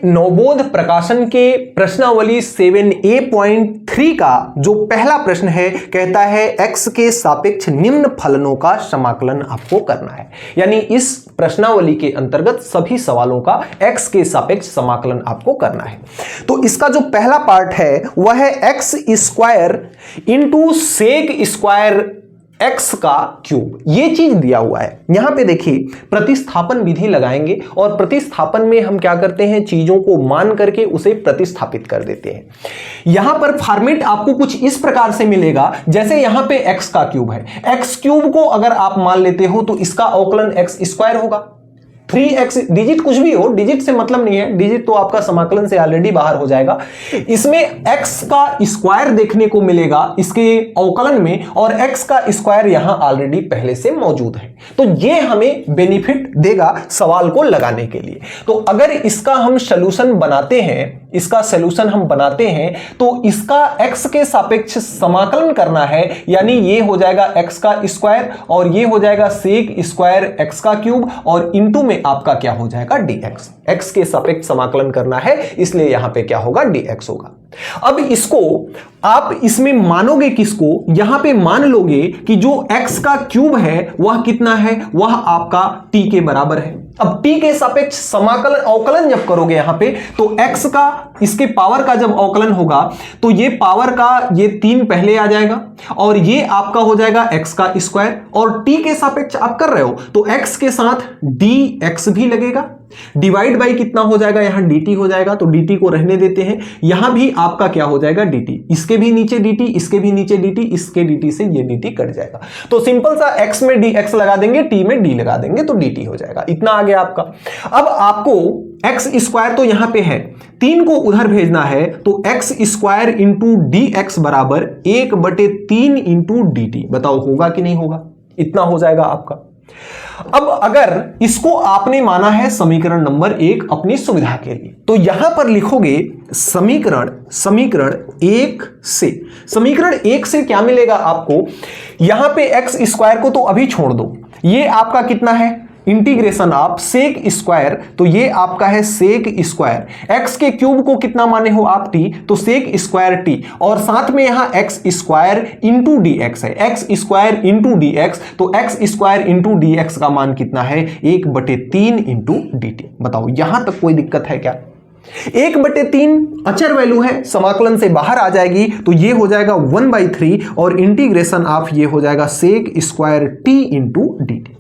नवबोध प्रकाशन के प्रश्नावली 7A.3 का जो पहला प्रश्न है, कहता है x के सापेक्ष निम्न फलनों का समाकलन आपको करना है। यानी इस प्रश्नावली के अंतर्गत सभी सवालों का x के सापेक्ष समाकलन आपको करना है। तो इसका जो पहला पार्ट है वह है x square into sec square x का क्यूब। ये चीज दिया हुआ है। यहां पे देखिए प्रतिस्थापन विधि लगाएंगे और प्रतिस्थापन में हम क्या करते हैं, चीजों को मान करके उसे प्रतिस्थापित कर देते हैं। यहां पर फॉर्मेट आपको कुछ इस प्रकार से मिलेगा, जैसे यहां पे x का क्यूब है, x क्यूब को अगर आप मान लेते हो तो इसका अवकलन x स्क्वायर होगा। 3x डिजिट कुछ भी हो, डिजिट से मतलब नहीं है, डिजिट तो आपका समाकलन से ऑलरेडी बाहर हो जाएगा। इसमें x का स्क्वायर देखने को मिलेगा इसके अवकलन में, और x का स्क्वायर यहां ऑलरेडी पहले से मौजूद है। तो ये हमें बेनिफिट देगा सवाल को लगाने के लिए। तो अगर इसका हम सॉल्यूशन बनाते हैं, इसका सॉल्यूशन हम बनाते हैं तो इसका x के सापेक्ष समाकलन करना है, यानी ये हो जाएगा x का स्क्वायर और ये हो जाएगा सेक स्क्वायर x का क्यूब, और इंटू में आपका क्या हो जाएगा dx। x के सापेक्ष समाकलन करना है, इसलिए यहां पे क्या होगा dx होगा। अब इसको आप इसमें मानोगे किसको, यहां पे मान लोगे कि जो x का क्यूब है वह कितना है, वह आपका t के बराबर है। अब t के सापेक्ष समाकलन अवकलन जब करोगे यहां पे, तो x का इसके पावर का जब अवकलन होगा तो ये पावर का ये 3 पहले आ जाएगा और ये आपका हो जाएगा x का स्क्वायर, और t के सापेक्ष आप कर रहे हो तो x के साथ dx भी लगेगा, डिवाइड बाई कितना हो जाएगा, यहां dt हो जाएगा, तो dt को रहने देते हैं। यहां भी आपका क्या हो जाएगा dt, इसके भी नीचे dt, इसके भी नीचे dt, इसके dt से ये dt कट जाएगा। तो सिंपल सा x में dx लगा देंगे, t में d लगा देंगे तो dt हो जाएगा। इतना आ गया आपका। अब आपको x स्क्वायर तो यहां पे है, 3 को उधर भेजना है, तो x स्क्वायर इंटू dx बराबर 1/3 इंटू dt। बताओ होगा कि नहीं होगा, इतना हो जाएगा आपका। अब अगर इसको आपने माना है समीकरण नंबर 1 अपनी सुविधा के लिए, तो यहां पर लिखोगे समीकरण 1 से क्या मिलेगा आपको, यहां पे x स्क्वायर को तो अभी छोड़ दो, ये आपका कितना है इंटीग्रेशन ऑफ सेक स्क्वायर, तो ये आपका है सेक स्क्वायर, x के क्यूब को कितना माने हो आप t, तो सेक स्क्वायर t, और साथ में यहां x स्क्वायर इंटू dx है, x स्क्वायर इंटू dx, तो x स्क्वायर इंटू dx का मान कितना है 1/3 इंटू dt। बताओ यहां तक कोई दिक्कत है क्या, 1/3 अचर वैल्यू है, समाकलन से बाहर आ जाएगी, तो ये हो जाएगा 1/3 और इंटीग्रेशन ऑफ ये हो जाएगा sec square t into dt।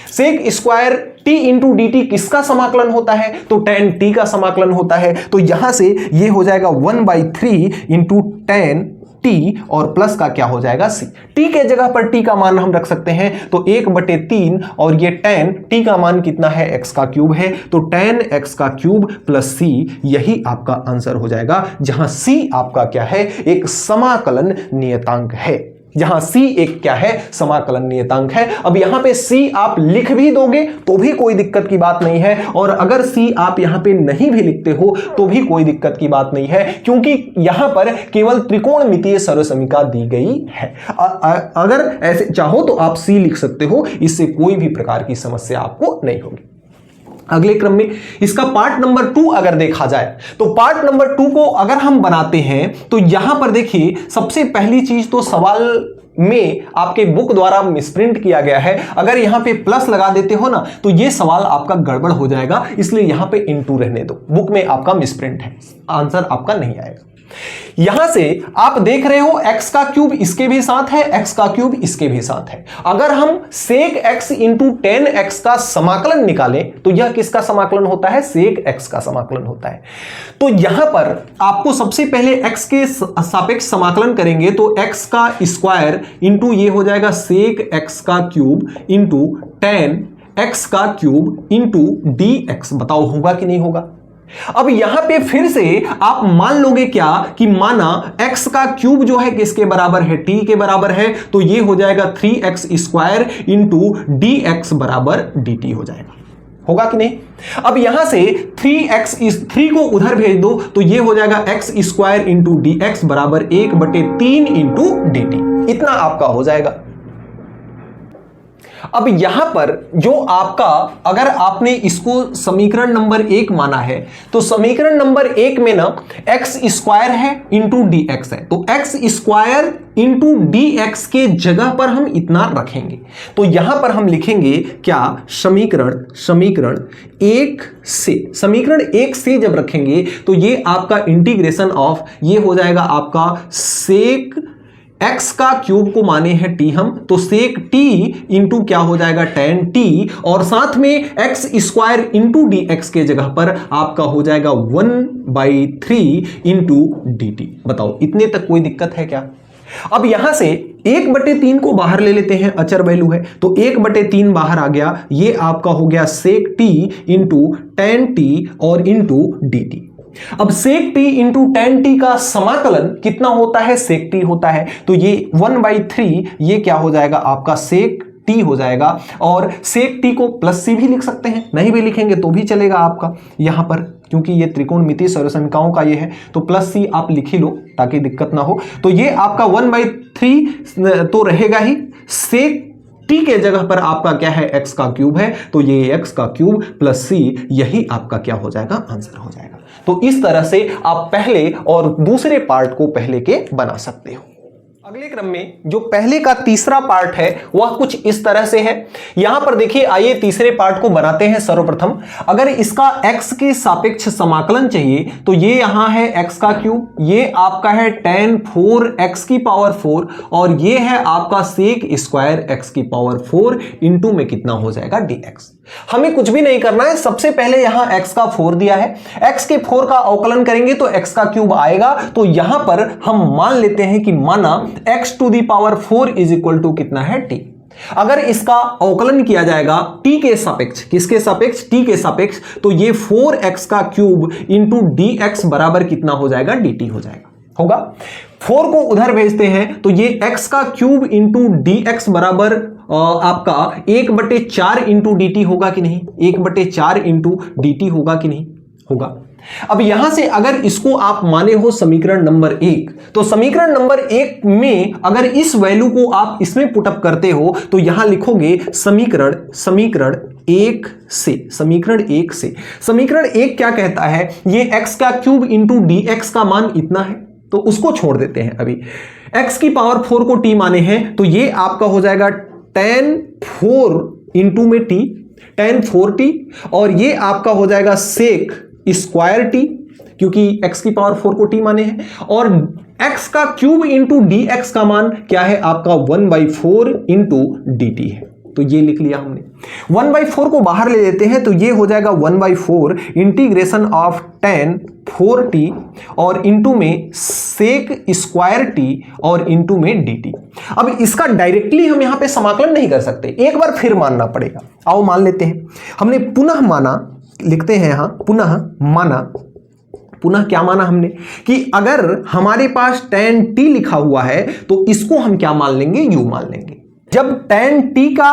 Sec square t into dt किसका समाकलन होता है, तो tan t का समाकलन होता है। तो यहां से ये हो जाएगा 1/3 इंटू tan t और प्लस का क्या हो जाएगा c। t के जगह पर t का मान हम रख सकते हैं, तो 1/3 और ये tan t का मान कितना है x का क्यूब है, तो tan x का क्यूब प्लस c, यही आपका आंसर हो जाएगा, जहां c आपका क्या है एक समाकलन नियतांक है, जहां c एक क्या है समाकलन नियतांक है। अब यहां पे c आप लिख भी दोगे तो भी कोई दिक्कत की बात नहीं है, और अगर c आप यहां पे नहीं भी लिखते हो तो भी कोई दिक्कत की बात नहीं है, क्योंकि यहां पर केवल त्रिकोणमितीय सर्वसमीका दी गई है। अगर ऐसे चाहो तो आप c लिख सकते हो, इससे कोई भी प्रकार की समस्या आपको नहीं होगी। अगले क्रम में इसका पार्ट नंबर 2 अगर देखा जाए, तो पार्ट नंबर 2 को अगर हम बनाते हैं तो यहां पर देखिए सबसे पहली चीज तो सवाल में आपके बुक द्वारा मिसप्रिंट किया गया है। अगर यहां पे प्लस लगा देते हो ना तो ये सवाल आपका गड़बड़ हो जाएगा, इसलिए यहां पे इनटू रहने दो, बुक में आपका मिसप्रिंट है, आंसर आपका नहीं आएगा। यहां से आप देख रहे हो x का क्यूब इसके भी साथ है, x का क्यूब इसके भी साथ है। अगर हम सेक x इंटू tan x का समाकलन निकालें तो यह किसका समाकलन होता है, सेक x का समाकलन होता है। तो यहां पर आपको सबसे पहले x के सापेक्ष समाकलन करेंगे तो x का स्क्वायर इंटू ये हो जाएगा सेक x का क्यूब इंटू tan x का क्यूब इंटू dx। बताओ होगा कि नहीं होगा। अब यहां पे फिर से आप मान लोगे क्या कि माना x का क्यूब जो है किसके बराबर है, t के बराबर है, तो ये हो जाएगा 3x स्क्वायर इंटू dx बराबर dt हो जाएगा, होगा कि नहीं। अब यहां से 3 को उधर भेज दो तो ये हो जाएगा x स्क्वायर इंटू dx बराबर 1/3 इंटू dt, इतना आपका हो जाएगा। अब यहां पर जो आपका, अगर आपने इसको समीकरण नंबर 1 माना है तो समीकरण नंबर 1 में ना एक्स स्क्वायर है इंटू डी एक्स है, तो x square into D x के जगह पर हम इतना रखेंगे। तो यहां पर हम लिखेंगे क्या, समीकरण 1 से जब रखेंगे तो ये आपका इंटीग्रेशन ऑफ, ये हो जाएगा आपका सेक x का क्यूब को माने हैं t हम, तो सेक t इंटू क्या हो जाएगा tan t, और साथ में x square into D x के जगह पर आपका हो जाएगा 1/3 इंटू डी टी। बताओ इतने तक कोई दिक्कत है क्या? अब यहां से 1/3 को बाहर ले लेते हैं, अचर वैल्यू है तो 1/3 बाहर आ गया, ये आपका हो गया सेक t इंटू tan t और इंटू डी टी। अब सेक t इंटू tan t का समाकलन कितना होता है, सेक t होता है, तो ये 1/3 ये क्या हो जाएगा आपका सेक t हो जाएगा, और सेक t को प्लस c भी लिख सकते हैं, नहीं भी लिखेंगे तो भी चलेगा आपका यहां पर, क्योंकि ये त्रिकोणमितीय सर्वसमीकाओं का ये है तो प्लस c आप लिख ही लो ताकि दिक्कत ना हो। तो ये आपका 1/3 तो रहेगा ही, सेक t के जगह पर आपका क्या है, x का क्यूब है, तो ये x का क्यूब प्लस c, यही आपका क्या हो जाएगा, आंसर हो जाएगा। तो इस तरह से आप पहले और दूसरे पार्ट को पहले के बना सकते हो। अगले क्रम में जो पहले का तीसरा पार्ट है वह कुछ इस तरह से है। यहां पर देखिए, आइए तीसरे पार्ट को बनाते हैं। सर्वप्रथम अगर इसका x के सापेक्ष समाकलन चाहिए तो ये यहां है x का क्यूब, ये आपका है tan 4x की पावर 4, और ये है आपका सेक स्क्वायर x की पावर 4 इंटू में कितना हो जाएगा dx। हमें कुछ भी नहीं करना है, सबसे पहले यहां x का 4 दिया है, x के 4 का अवकलन करेंगे तो x का क्यूब आएगा, तो यहां पर हम मान लेते हैं कि माना x to the power 4 is equal to कितना है t। अगर इसका अवकलन किया जाएगा t के सापेक्ष, किसके सापेक्ष, t के सापेक्ष, तो ये 4x का क्यूब इंटू dx बराबर कितना हो जाएगा, dt हो जाएगा, होगा। 4 को उधर भेजते हैं तो ये x का क्यूब इंटू dx बराबर आपका 1/4 इंटू dt होगा कि नहीं, 1/4 इंटू dt होगा कि नहीं, होगा। अब यहां से अगर इसको आप माने हो समीकरण नंबर 1, तो समीकरण नंबर 1 में अगर इस वैल्यू को आप इसमें पुटअप करते हो तो यहां लिखोगे समीकरण 1 से, समीकरण 1 क्या कहता है, ये x का क्यूब इंटू dx का मान इतना है, तो उसको छोड़ देते हैं। अभी x की पावर 4 को t माने हैं तो ये आपका हो जाएगा tan 4 इंटू में t, tan 4t, और ये आपका हो जाएगा सेक स्क्वायर t, क्योंकि x की पावर 4 को t माने हैं, और x का क्यूब इंटू dx का मान क्या है आपका 1/4 इंटू dt है, तो ये लिख लिया हमने। 1/4 को बाहर ले लेते हैं तो ये हो जाएगा 1/4 इंटीग्रेशन ऑफ tan 4t और इंटू में सेक स्क्वायर t और इंटू में dt। अब इसका डायरेक्टली हम यहां पे समाकलन नहीं कर सकते, एक बार फिर मानना पड़ेगा। आओ मान लेते हैं, हमने पुनः माना, लिखते हैं यहां पुनः क्या माना हमने कि अगर हमारे पास tan t लिखा हुआ है तो इसको हम क्या मान लेंगे, u मान लेंगे। जब tan t का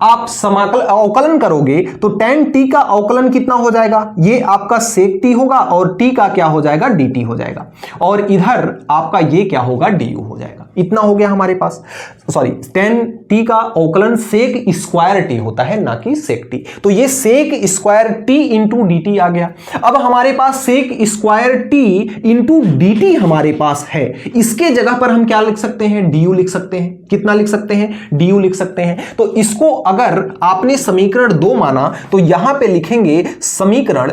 आप अवकलन करोगे तो tan t का अवकलन कितना हो जाएगा, ये आपका सेक t होगा और t का क्या हो जाएगा, dt हो जाएगा, और इधर आपका ये क्या होगा, du हो जाएगा। इतना हो गया हमारे पास, सॉरी tan t का अवकलन सेक स्क्वायर t होता है, ना कि सेक t, तो ये sec square t into dt आ गया। अब हमारे पास sec square t into dt हमारे पास है, इसके जगह पर हम क्या लिख सकते हैं, du लिख सकते हैं। कितना लिख सकते हैं, du लिख सकते हैं। तो इसको अगर आपने समीकरण 2 माना तो यहां पे लिखेंगे समीकरण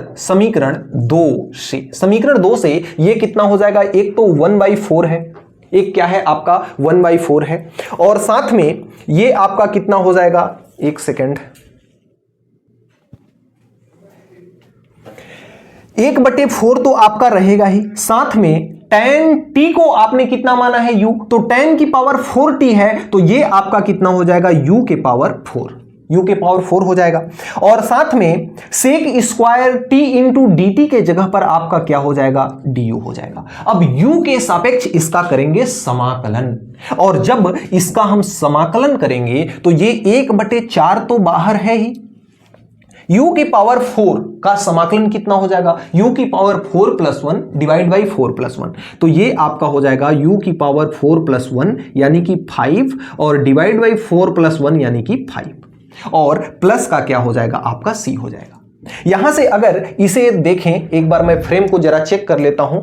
2 से, समीकरण 2 से ये कितना हो जाएगा, एक तो 1/4 है, एक क्या है आपका 1/4 है, और साथ में ये आपका कितना हो जाएगा, एक सेकेंड, 1/4 तो आपका रहेगा ही, साथ में tan t को आपने कितना माना है, u, तो tan की पावर 4t है तो ये आपका कितना हो जाएगा, u के पावर 4 हो जाएगा, और साथ में sec square t into dt के जगह पर आपका क्या हो जाएगा, du हो जाएगा। अब u के सापेक्ष इसका करेंगे समाकलन, और जब इसका हम समाकलन करेंगे तो ये 1/4 तो बाहर है ही, u की पावर 4 का समाकलन कितना हो जाएगा, u की power 4 plus 1 divide by 4 plus 1, तो ये आपका हो जाएगा u की पावर 4 प्लस 1 यानी कि 5 और डिवाइड बाई 4 प्लस 1 यानी कि 5। और प्लस का क्या हो जाएगा आपका सी हो जाएगा। यहां से अगर इसे देखें, एक बार मैं फ्रेम को जरा चेक कर लेता हूं।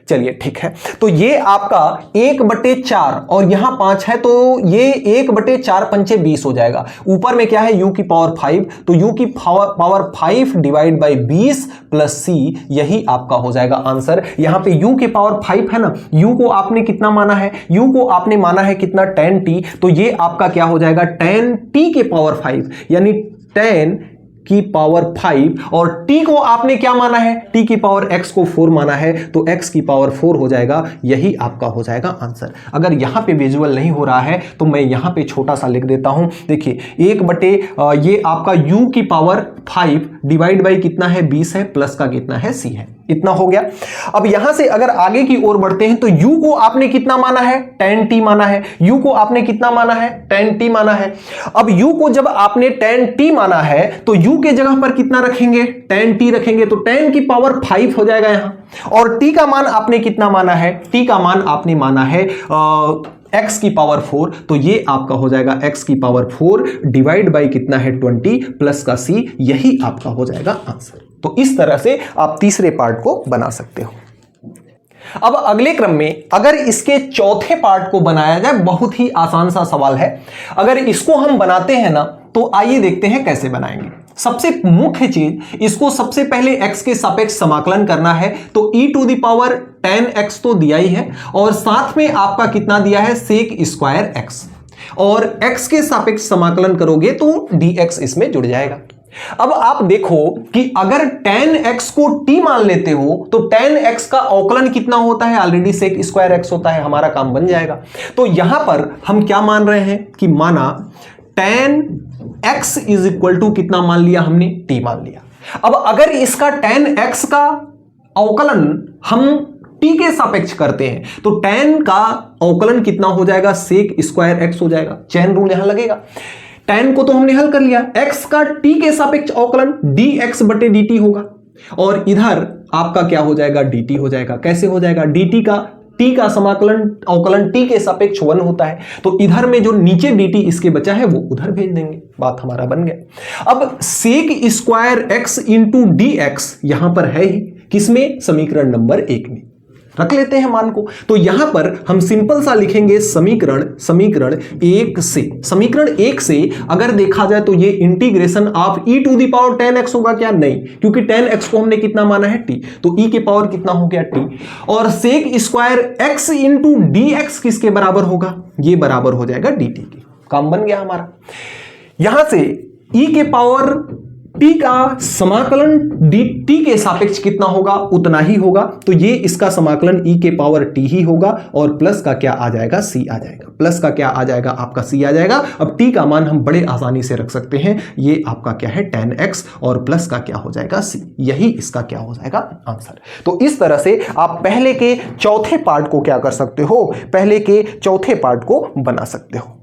चलिए ठीक है, तो ये आपका 1/4 और यहां 5 है, तो ये 1/4 पंचे 20 हो जाएगा। ऊपर में क्या है u की पावर 5, तो u की power 5 divide by 20 plus c, यही आपका हो जाएगा आंसर। यहां पे u की पावर 5 है ना, u को आपने कितना माना है, u को आपने माना है कितना 10t, तो ये आपका क्या हो जाएगा 10t के पावर 5, यानी 10 की पावर 5, और t को आपने क्या माना है, t की पावर x को 4 माना है, तो x की पावर 4 हो जाएगा, यही आपका हो जाएगा आंसर। अगर यहां पे विजुअल नहीं हो रहा है तो मैं यहां पे छोटा सा लिख देता हूं। देखिए ये आपका u की पावर 5 डिवाइड बाई कितना है 20 है, प्लस का कितना है c है, इतना हो गया। अब यहां से अगर आगे की ओर बढ़ते हैं तो u को आपने कितना माना है 10t माना है, u को आपने कितना माना है 10t माना है। अब u को जब आपने 10t माना है तो u के जगह पर कितना रखेंगे 10t रखेंगे, तो 10 की पावर 5 हो जाएगा यहां, और t का मान आपने कितना माना है, t का मान आपने माना है x की पावर 4, तो ये आपका हो जाएगा x की पावर 4 डिवाइड बाई कितना है 20 प्लस का c, यही आपका हो जाएगा आंसर। तो इस तरह से आप तीसरे पार्ट को बना सकते हो। अब अगले क्रम में अगर इसके चौथे पार्ट को बनाया जाए, बहुत ही आसान सा सवाल है। अगर इसको हम बनाते हैं ना, तो आइए देखते हैं कैसे बनाएंगे। सबसे मुख्य चीज, इसको सबसे पहले x के सापेक्ष समाकलन करना है, तो e to the power 10x तो दिया ही है, और साथ में आपका कितना दिया है सेक स्क्वायर x, और x के सापेक्ष समाकलन करोगे तो dx इसमें जुड़ जाएगा। अब आप देखो कि अगर 10x को t मान लेते हो तो 10x का अवकलन कितना होता है, ऑलरेडी सेक स्क्वायर x होता है, हमारा काम बन जाएगा। तो यहां पर हम क्या मान रहे हैं कि माना 10x इज इक्वल टू कितना मान लिया हमने, t मान लिया। अब अगर इसका 10x का अवकलन हम t के सापेक्ष करते हैं तो 10 का अवकलन कितना हो जाएगा सेक स्क्वायर x हो जाएगा। चैन रूल यहां लगेगा। 10 को तो हमने हल कर लिया, x का t के सापेक्ष अवकलन dx बटे dt होगा, और इधर आपका क्या हो जाएगा dt हो जाएगा। कैसे हो जाएगा, dt का t का समाकलन अवकलन t के सापेक्ष 1 होता है, तो इधर में जो नीचे dt इसके बचा है वो उधर भेज देंगे, बात हमारा बन गया। अब sec square x into dx यहां पर है ही, किसमें, समीकरण नंबर 1 में रख लेते हैं मान को। तो यहां पर हम सिंपल सा लिखेंगे समीकरण 1 से, समीकरण 1 से अगर देखा जाए तो ये integration of e to the power 10x होगा क्या, नहीं, क्योंकि 10x को हमने कितना माना है t, तो e के पावर कितना हो गया t, और sec square x into dx किसके बराबर होगा, ये बराबर हो जाएगा dt के। काम बन गया हमारा। यहां से e के पावर t का समाकलन dt के सापेक्ष कितना होगा, उतना ही होगा, तो ये इसका समाकलन e के पावर t ही होगा, और प्लस का क्या आ जाएगा c आ जाएगा, प्लस का क्या आ जाएगा आपका c आ जाएगा। अब t का मान हम बड़े आसानी से रख सकते हैं, ये आपका क्या है 10x, और प्लस का क्या हो जाएगा c, यही इसका क्या हो जाएगा आंसर। तो इस तरह से आप पहले के चौथे पार्ट को क्या कर सकते हो, पहले के चौथे पार्ट को बना सकते हो।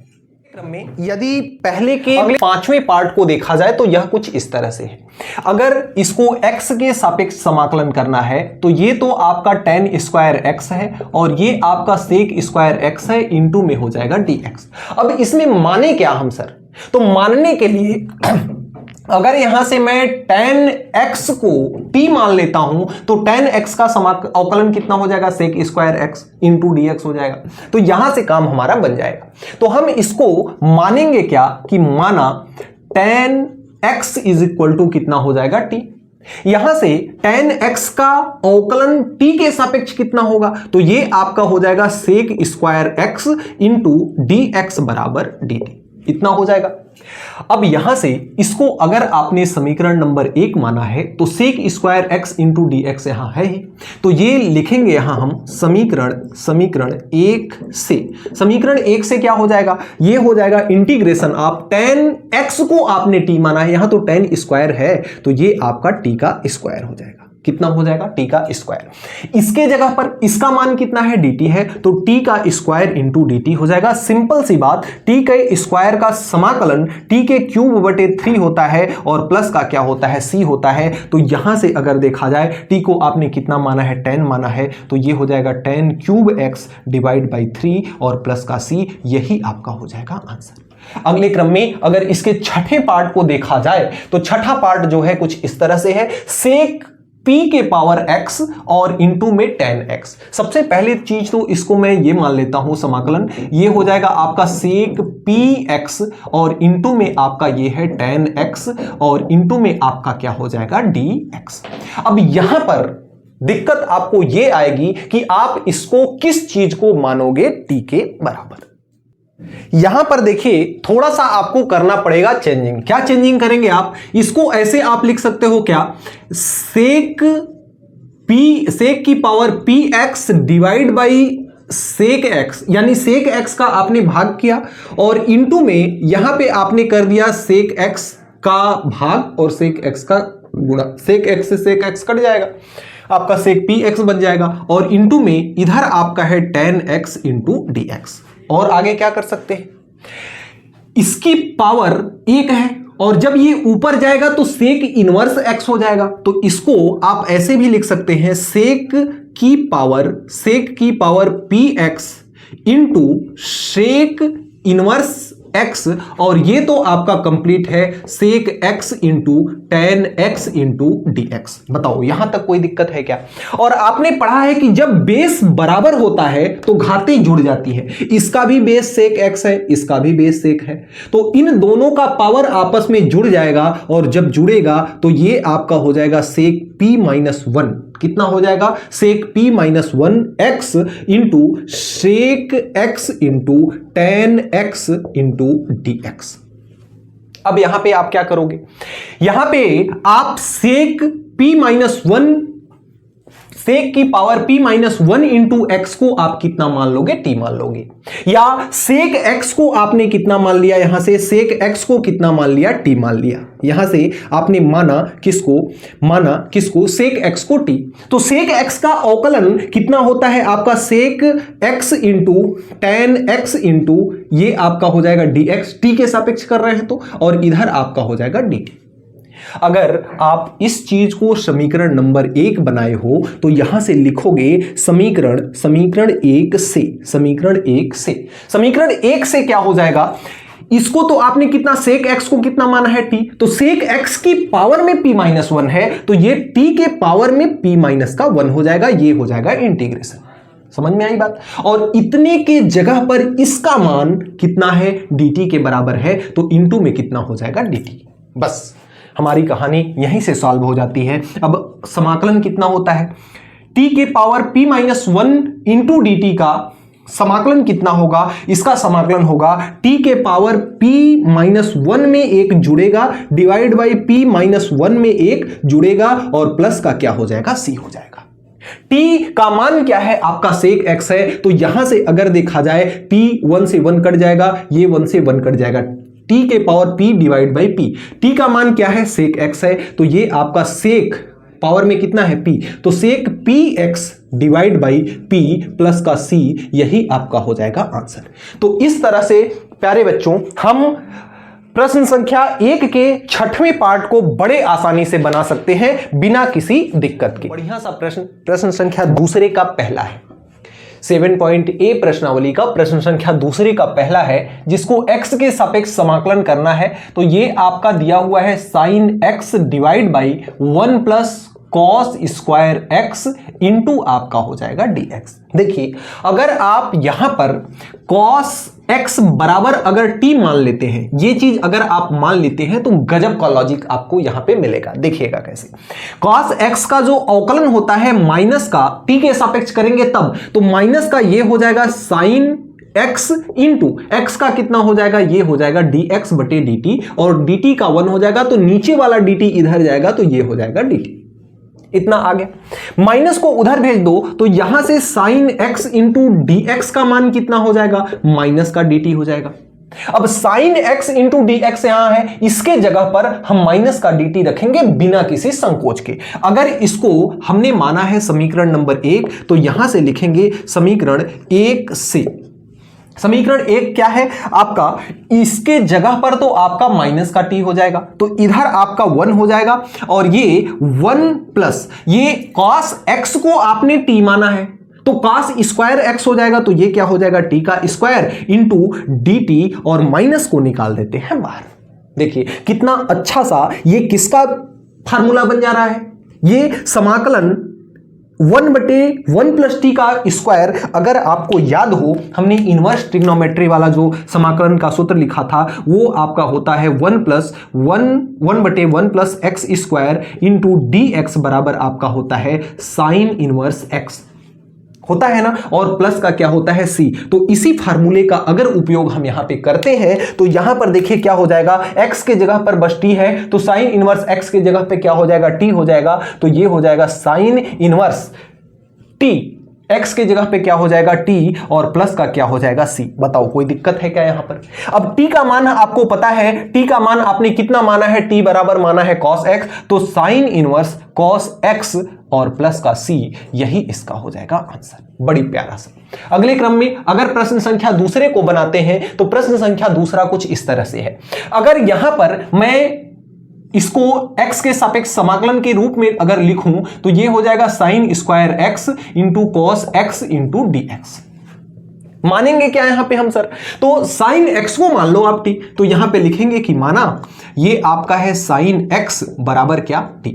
में यदि पहले के पांचवें पार्ट को देखा जाए तो यह कुछ इस तरह से है। अगर इसको x के सापेक्ष समाकलन करना है तो ये तो आपका 10 स्क्वायर x है, और ये आपका सेक स्क्वायर x है, इंटू में हो जाएगा dx। अब इसमें माने क्या हम सर, तो मानने के लिए अगर यहां से मैं 10x को t मान लेता हूं तो 10x का अवकलन कितना हो जाएगा sec square x into dx हो जाएगा, तो यहां से काम हमारा बन जाएगा। तो हम इसको मानेंगे क्या कि माना 10x इज इक्वल टू कितना हो जाएगा t, यहां से 10x का अवकलन t के सापेक्ष कितना होगा, तो ये आपका हो जाएगा sec square x into dx बराबर dt, इतना हो जाएगा। अब यहां से इसको अगर आपने समीकरण नंबर 1 माना है तो sec square x into dx यहां है ही, तो ये लिखेंगे यहां हम समीकरण 1 से, समीकरण 1 से क्या हो जाएगा, ये हो जाएगा इंटीग्रेशन ऑफ 10x को आपने t माना है, यहां तो 10 स्क्वायर है, तो ये आपका t का स्क्वायर हो जाएगा, कितना हो जाएगा t का स्क्वायर। इसके जगह पर इसका मान कितना है dt है, तो t का स्क्वायर इंटू dt हो जाएगा। सिंपल सी बात, t के स्क्वायर का समाकलन t के क्यूब बटे 3 होता है, और प्लस का क्या होता है c होता है। तो यहां से अगर देखा जाए t को आपने कितना माना है 10 माना है, तो ये हो जाएगा 10 क्यूब x डिवाइड बाई 3 और प्लस का c, यही आपका हो जाएगा आंसर। अगले क्रम में अगर इसके छठे पार्ट को देखा जाए तो छठा पार्ट जो है कुछ इस तरह से है, सेक p के पावर x और इंटू में tan x। सबसे पहली चीज तो इसको मैं ये मान लेता हूं समाकलन, ये हो जाएगा आपका सेक px और इंटू में आपका ये है tan x और इंटू में आपका क्या हो जाएगा dx। अब यहां पर दिक्कत आपको ये आएगी कि आप इसको किस चीज को मानोगे t के बराबर। यहां पर देखिए थोड़ा सा आपको करना पड़ेगा चेंजिंग। क्या चेंजिंग करेंगे आप, इसको ऐसे आप लिख सकते हो क्या, सेक की power P X divide by sec X, यानी सेक एक्स का आपने भाग किया और इंटू में यहां पे आपने कर दिया सेक एक्स का भाग और सेक एक्स का गुणा। सेक एक्स से सेक एक्स कट जाएगा, आपका सेक पी एक्स बन जाएगा और इंटू में इधर आपका है tan x into D x. और आगे क्या कर सकते हैं, इसकी पावर 1 है और जब ये ऊपर जाएगा तो सेक इनवर्स x हो जाएगा। तो इसको आप ऐसे भी लिख सकते हैं, सेक की power P X into sec inverse x और ये तो आपका कंप्लीट है sec x into tan x into dx। बताओ यहां तक कोई दिक्कत है क्या। और आपने पढ़ा है कि जब बेस बराबर होता है तो घातें जुड़ जाती है, इसका भी बेस सेक x है, इसका भी बेस सेक है, तो इन दोनों का पावर आपस में जुड़ जाएगा और जब जुड़ेगा तो ये आपका हो जाएगा सेक p माइनस 1। कितना हो जाएगा, sec p minus 1x into sec x into tan x into dx। अब यहां पे आप क्या करोगे, यहां पे आप सेक p माइनस 1, सेक की power p minus 1 into x को आप कितना मान लोगे, t मान लोगे, या सेक x को आपने कितना मान लिया, यहां से सेक x को कितना मान लिया, t मान लिया। यहां से आपने माना किसको सेक x को t। तो सेक x का अवकलन कितना होता है आपका, सेक x into tan x into ये आपका हो जाएगा dx, t के सापेक्ष कर रहे हैं तो, और इधर आपका हो जाएगा dt। अगर आप इस चीज को समीकरण नंबर 1 बनाए हो तो यहां से लिखोगे समीकरण 1 से क्या हो जाएगा, इसको तो आपने कितना सेक x को कितना माना है t, तो सेक x की पावर में p माइनस 1 है तो ये t के पावर में p माइनस का 1 हो जाएगा, ये हो जाएगा इंटीग्रेशन। समझ में आई बात। और इतने के जगह पर इसका मान कितना है, dt के बराबर है, तो इंटू में कितना हो जाएगा dt। बस हमारी कहानी यहीं से सॉल्व हो जाती है। अब समाकलन कितना होता है, t के power p minus 1 into dt का समाकलन कितना होगा, इसका समाकलन होगा t के पावर p माइनस 1 में 1 जुड़ेगा डिवाइड बाई p माइनस 1 में 1 जुड़ेगा और प्लस का क्या हो जाएगा, c हो जाएगा। t का मान क्या है आपका सेक x है, तो यहां से अगर देखा जाए t 1 से 1 कट जाएगा, ये 1 से 1 कट जाएगा, t के power p divide by p। t का मान क्या है, सेक x है, तो ये आपका सेक पावर में कितना है p, तो सेक px divide by p plus का c, यही आपका हो जाएगा आंसर। तो इस तरह से प्यारे बच्चों हम प्रश्न संख्या 1 के छठवें पार्ट को बड़े आसानी से बना सकते हैं बिना किसी दिक्कत के। बढ़िया सा प्रश्न संख्या दूसरे का पहला है, 7.a प्रश्नावली का प्रश्न संख्या दूसरे का पहला है, जिसको x के सापेक्ष समाकलन करना है। तो ये आपका दिया हुआ है sine x divide by 1 plus cos square x into आपका हो जाएगा dx। देखिए अगर आप यहां पर कॉस x बराबर अगर t मान लेते हैं, ये चीज अगर आप मान लेते हैं तो गजब का लॉजिक आपको यहां पे मिलेगा। देखिएगा कैसे, कॉस x का जो अवकलन होता है माइनस का t के सापेक्ष करेंगे तब, तो माइनस का ये हो जाएगा साइन x इंटू एक्स का कितना हो जाएगा, ये हो जाएगा dx बटे dt और dt का 1 हो जाएगा, तो नीचे वाला dt इधर जाएगा तो ये हो जाएगा dt। इतना आ गया, माइनस को उधर भेज दो तो यहां से साइन x इंटू dx का मान कितना हो जाएगा, माइनस का dt हो जाएगा। अब साइन x इंटू dx यहां है, इसके जगह पर हम माइनस का dt रखेंगे बिना किसी संकोच के। अगर इसको हमने माना है समीकरण नंबर 1, तो यहां से लिखेंगे समीकरण 1 से, समीकरण 1 क्या है आपका, इसके जगह पर तो आपका माइनस का t हो जाएगा, तो इधर आपका 1 हो जाएगा और ये 1 प्लस ये cos x को आपने t माना है, तो cos स्क्वायर x हो जाएगा, तो ये क्या हो जाएगा t का स्क्वायर इंटू dt, और माइनस को निकाल देते हैं बाहर। देखिए कितना अच्छा सा ये किसका फार्मूला बन जा रहा है, ये समाकलन 1/1 प्लस टी का स्क्वायर। अगर आपको याद हो, हमने इनवर्स ट्रिग्नोमेट्री वाला जो समाकलन का सूत्र लिखा था वो आपका होता है 1/1 plus x square into D x बराबर आपका होता है साइन इनवर्स एक्स, होता है ना, और प्लस का क्या होता है सी। तो इसी फार्मूले का अगर उपयोग हम यहां पे करते हैं तो यहां पर देखिए क्या हो जाएगा, x के जगह पर बस t है तो साइन इनवर्स x के जगह पे क्या हो जाएगा, t हो जाएगा। तो ये हो जाएगा साइन इनवर्स t, x के जगह पे क्या हो जाएगा t, और प्लस का क्या हो जाएगा c। बताओ कोई दिक्कत है क्या यहां पर? अब t का मान आपको पता है, t का मान आपने कितना माना है, t बराबर माना है cos x, तो साइन इनवर्स cos x और प्लस का c, यही इसका हो जाएगा आंसर। बड़ी प्यारा सा। अगले क्रम में अगर प्रश्न संख्या दूसरे को बनाते हैं तो प्रश्न संख्या दूसरा कुछ इस तरह से है। अगर यहां पर मैं इसको x के सापेक्ष समाकलन के रूप में अगर लिखूं तो ये हो जाएगा sine square x into cos x into D x. मानेंगे क्या यहां पे हम सर? तो साइन x को मान लो आप t, तो यहां पे लिखेंगे कि माना ये आपका है साइन x बराबर क्या t।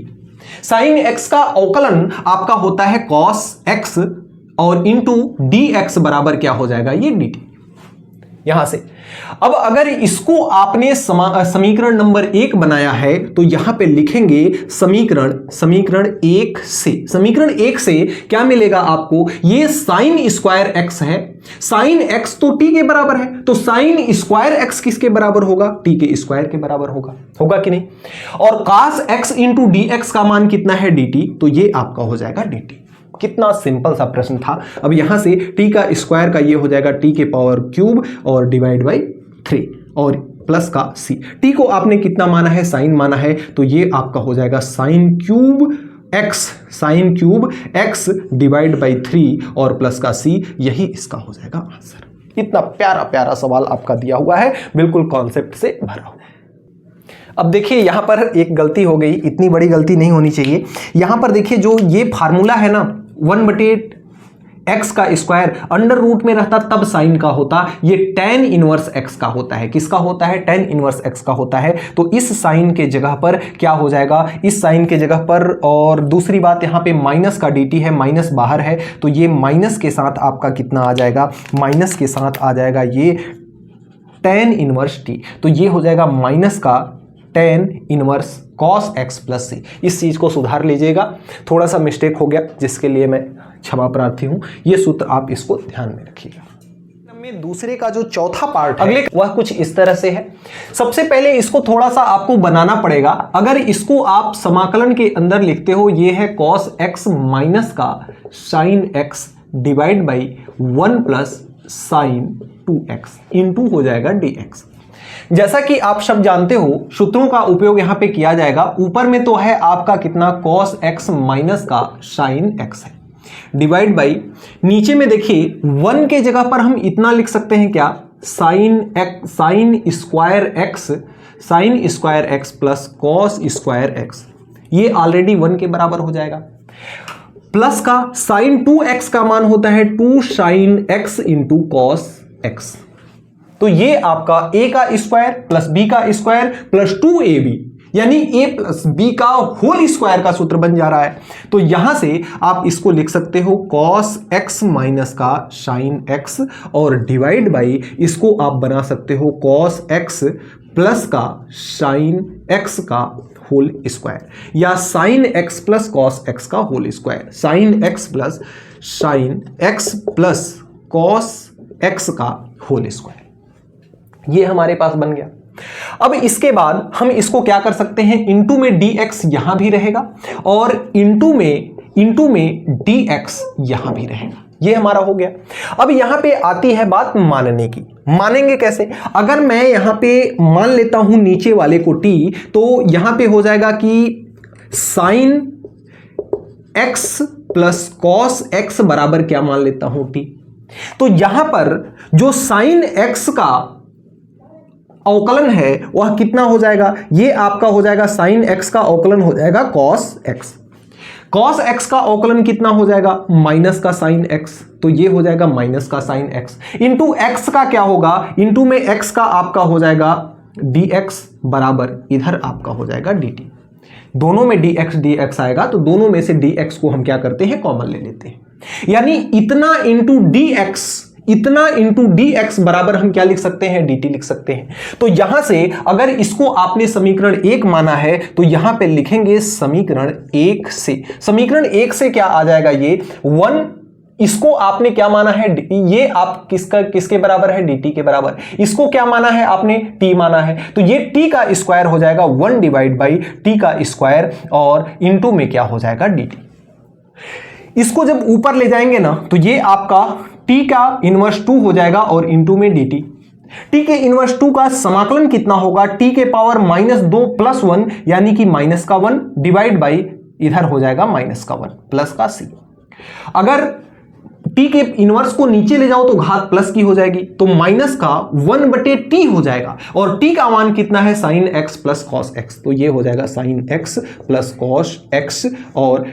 साइन x का अवकलन आपका होता है कॉस x और इंटू डी एक्स बराबर क्या हो जाएगा, ये dt यहां से। अब अगर इसको आपने समीकरण नंबर 1 बनाया है तो यहां पे लिखेंगे समीकरण 1 से, समीकरण 1 से क्या मिलेगा आपको, ये साइन स्क्वायर x है, साइन x तो t के बराबर है, तो साइन स्क्वायर x किसके बराबर होगा, t के स्क्वायर के बराबर होगा कि नहीं। और cos x into D x का मान कितना है dt, तो ये आपका हो जाएगा dt। कितना सिंपल सा प्रश्न था। अब यहां से t का स्क्वायर का ये हो जाएगा t के पावर क्यूब और डिवाइड बाई 3 और प्लस का c। t को आपने कितना माना है, साइन माना है, तो ये आपका हो जाएगा sine cube x divide by 3 और प्लस का c, यही इसका हो जाएगा आंसर। इतना प्यारा प्यारा सवाल आपका दिया हुआ है, बिल्कुल कॉन्सेप्ट से भरा हुआ है। अब देखिए यहां पर एक गलती हो गई, इतनी बड़ी गलती नहीं होनी चाहिए। यहां पर देखिए जो ये फार्मूला है ना 1/x का स्क्वायर अंडर रूट में रहता तब साइन का होता, ये tan इनवर्स x का होता है। किसका होता है, tan इनवर्स x का होता है। तो इस साइन के जगह पर क्या हो जाएगा, इस साइन के जगह पर, और दूसरी बात यहां पे माइनस का dt है, माइनस बाहर है तो ये माइनस के साथ आपका कितना आ जाएगा, माइनस के साथ आ जाएगा ये tan इनवर्स t। तो ये हो जाएगा माइनस का tan inverse cos x plus c। इस चीज को सुधार लीजिएगा, थोड़ा सा मिस्टेक हो गया जिसके लिए मैं क्षमा प्रार्थी हूं। ये सूत्र आप इसको ध्यान में रखिएगा। में दूसरे का जो चौथा पार्ट है अगले वह कुछ इस तरह से है। सबसे पहले इसको थोड़ा सा आपको बनाना पड़ेगा। अगर इसको आप समाकलन के अंदर लिखते हो, ये है cos x माइनस का sin x divide by 1 plus sign 2x into हो जाएगा dx। जैसा कि आप सब जानते हो सूत्रों का उपयोग यहां पे किया जाएगा। ऊपर में तो है आपका कितना cos x माइनस का sin x है डिवाइड बाई, नीचे में देखिए 1 के जगह पर हम इतना लिख सकते हैं क्या, sine square x plus cos square x, ये ऑलरेडी 1 के बराबर हो जाएगा। प्लस का साइन 2x का मान होता है 2 sin x into cos x। तो ये आपका a का स्क्वायर प्लस b का स्क्वायर प्लस 2ab यानी a प्लस b का होल स्क्वायर का सूत्र बन जा रहा है। तो यहां से आप इसको लिख सकते हो cos x माइनस का sin x और डिवाइड बाई इसको आप बना सकते हो cos x प्लस का sin x का होल स्क्वायर या sin x plus cos x का whole square, sin x plus cos x का होल स्क्वायर, ये हमारे पास बन गया। अब इसके बाद हम इसको क्या कर सकते हैं, इंटू में dx यहां भी रहेगा और इंटू में dx यहां भी रहेगा, ये हमारा हो गया। अब यहां पे आती है बात मानने की। मानेंगे कैसे, अगर मैं यहां पे मान लेता हूं नीचे वाले को t, तो यहां पे हो जाएगा कि sin x plus cos x बराबर क्या मान लेता हूं t। तो यहां पर जो sin x का अवकलन है वह कितना हो जाएगा, ये आपका हो जाएगा sin x का अवकलन हो जाएगा cos x। cos x का अवकलन कितना हो जाएगा, माइनस का साइन x, तो ये हो जाएगा माइनस का साइन x इंटू x का क्या होगा, इंटू में x का आपका हो जाएगा dx बराबर इधर आपका हो जाएगा dt। दोनों में dx आएगा तो दोनों में से dx को हम क्या करते हैं, कॉमन ले लेते हैं, यानी इतना इंटू dx बराबर हम क्या लिख सकते हैं, dt लिख सकते हैं। तो यहां से अगर इसको आपने समीकरण 1 माना है तो यहां पे लिखेंगे समीकरण 1 से, समीकरण 1 से क्या आ जाएगा, ये 1, इसको आपने क्या माना है, ये आप किसके बराबर है, dt के बराबर, इसको क्या माना है आपने, t माना है, तो ये t का स्क्वायर हो जाएगा 1 डिवाइड बाई t का स्क्वायर और इंटू में क्या हो जाएगा dt। इसको जब ऊपर ले जाएंगे ना तो ये आपका t का इनवर्स 2 हो जाएगा और इंटू में dt। t के इनवर्स 2 का समाकलन कितना होगा, t के पावर -2 प्लस 1 यानी कि माइनस का 1 डिवाइड बाई इधर हो जाएगा माइनस का 1 प्लस का c। अगर t के इनवर्स को नीचे ले जाओ तो घात प्लस की हो जाएगी, तो माइनस का 1/t हो जाएगा और t का मान कितना है, sin x plus cos x, तो ये हो जाएगा sin x plus cos x और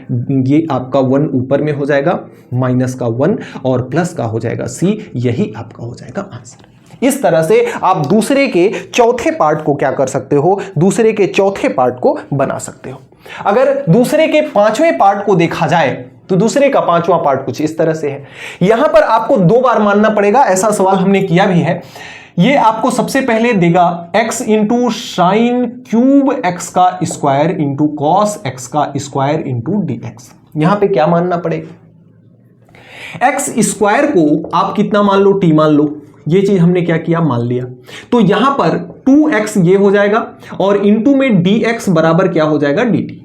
ये आपका 1 ऊपर में हो जाएगा माइनस का 1 और प्लस का हो जाएगा c, यही आपका हो जाएगा आंसर। इस तरह से आप दूसरे के चौथे पार्ट को क्या कर सकते हो, दूसरे के चौथे पार्ट को बना सकते हो। अगर दूसरे के पांचवें पार्ट को देखा जाए तो दूसरे का पांचवा पार्ट कुछ इस तरह से है। यहां पर आपको 2 बार मानना पड़ेगा, ऐसा सवाल हमने किया भी है। ये आपको सबसे पहले देगा x into sine cube x का स्क्वायर इंटू कॉस x का स्क्वायर इंटू dx। यहां पे क्या मानना पड़ेगा, x स्क्वायर को आप कितना मान लो, t मान लो, ये चीज हमने क्या किया, मान लिया, तो यहां पर 2x ये हो जाएगा और इंटू में dx बराबर क्या हो जाएगा, dt।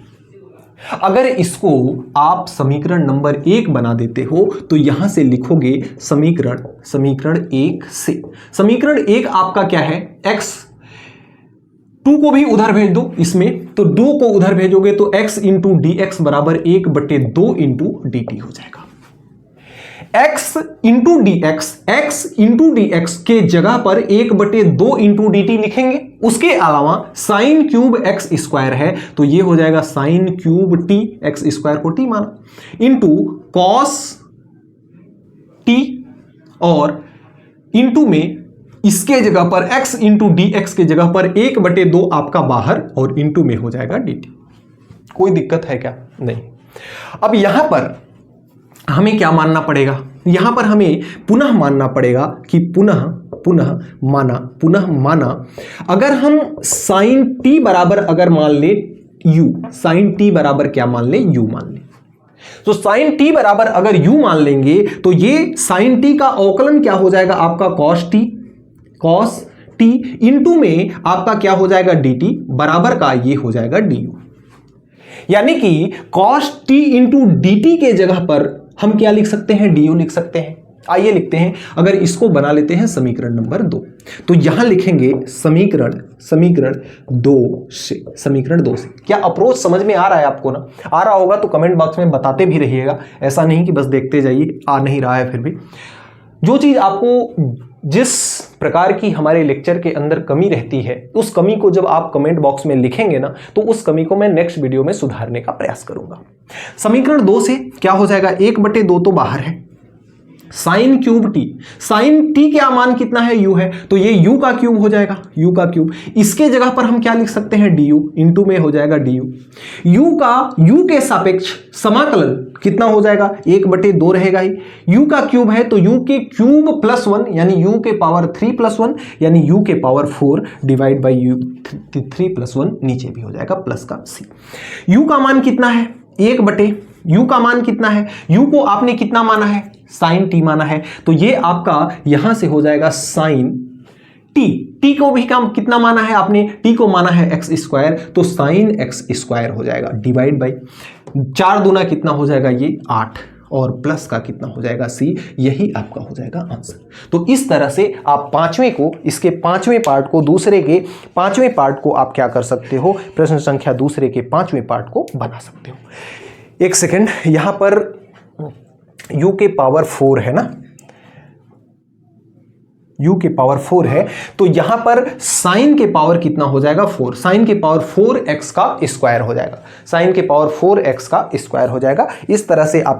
अगर इसको आप समीकरण नंबर 1 बना देते हो तो यहां से लिखोगे समीकरण 1 से, समीकरण 1 आपका क्या है, x 2 को भी उधर भेज दो इसमें, तो 2 को उधर भेजोगे तो x इंटू dx बराबर 1/2 इंटू dt हो जाएगा। x इंटू dx के जगह पर 1/2 इंटू dt लिखेंगे। उसके अलावा साइन क्यूब x स्क्वायर है तो ये हो जाएगा sine cube t, x square को t माना, इंटू कॉस t और इंटू में इसके जगह पर x इंटू dx के जगह पर 1/2 आपका बाहर और इंटू में हो जाएगा dt। कोई दिक्कत है क्या, नहीं। अब यहां पर हमें क्या मानना पड़ेगा, यहां पर हमें पुनः मानना पड़ेगा कि पुनः माना अगर हम साइन t बराबर अगर मान ले u, साइन t बराबर क्या मान ले, u मान ले, तो साइन t बराबर अगर u मान लेंगे तो ये साइन t का अवकलन क्या हो जाएगा आपका cos t इंटू में आपका क्या हो जाएगा dt बराबर का ये हो जाएगा du, यानी कि cos t इंटू dt के जगह पर हम क्या लिख सकते हैं, du लिख सकते हैं। आइए लिखते हैं, अगर इसको बना लेते हैं समीकरण नंबर 2, तो यहां लिखेंगे समीकरण 2 से। क्या अप्रोच समझ में आ रहा है आपको ना, आ रहा होगा तो कमेंट बॉक्स में बताते भी रहिएगा, ऐसा नहीं कि बस देखते जाइए, आ नहीं रहा है फिर भी। जो चीज आपको जिस प्रकार की हमारे लेक्चर के अंदर कमी रहती है, उस कमी को जब आप कमेंट बॉक्स में लिखेंगे ना तो उस कमी को मैं नेक्स्ट वीडियो में सुधारने का प्रयास करूंगा। समीकरण 2 से क्या हो जाएगा, 1/2 तो बाहर है, sine cube T, sine T का मान कितना है, u है, तो ये u का क्यूब हो जाएगा, u का क्यूब। इसके जगह पर हम क्या लिख सकते हैं, du, इंटू में हो जाएगा du। u के सापेक्ष समाकलन कितना हो जाएगा, 1/2 रहेगा ही। u का क्यूब है तो u के क्यूब प्लस 1 यानी u के पावर 3 प्लस 1 यानी u के power 4 divide by u 3 plus 1, नीचे भी हो जाएगा प्लस का c। u का मान कितना है, 1/, u का मान कितना है, u को आपने कितना माना है, साइन t माना है, तो ये आपका यहां से हो जाएगा साइन t को भी कितना माना है आपने, t को माना है x स्क्वायर, तो साइन x स्क्वायर हो जाएगा डिवाइड बाई 4 दूना कितना हो जाएगा, ये 8 और प्लस का कितना हो जाएगा c, यही आपका हो जाएगा आंसर। तो इस तरह से आप पांचवें को, इसके पांचवें पार्ट को, दूसरे के पांचवें पार्ट को आप क्या कर सकते हो, प्रश्न संख्या दूसरे के पांचवें पार्ट को बना सकते हो। एक सेकेंड, यहां पर u के पावर 4 है ना, u के पावर 4 है, तो यहां पर साइन के पावर कितना हो जाएगा 4, साइन के पावर 4 x का स्क्वायर हो जाएगा, साइन के पावर 4 x का स्क्वायर हो जाएगा। इस तरह से आप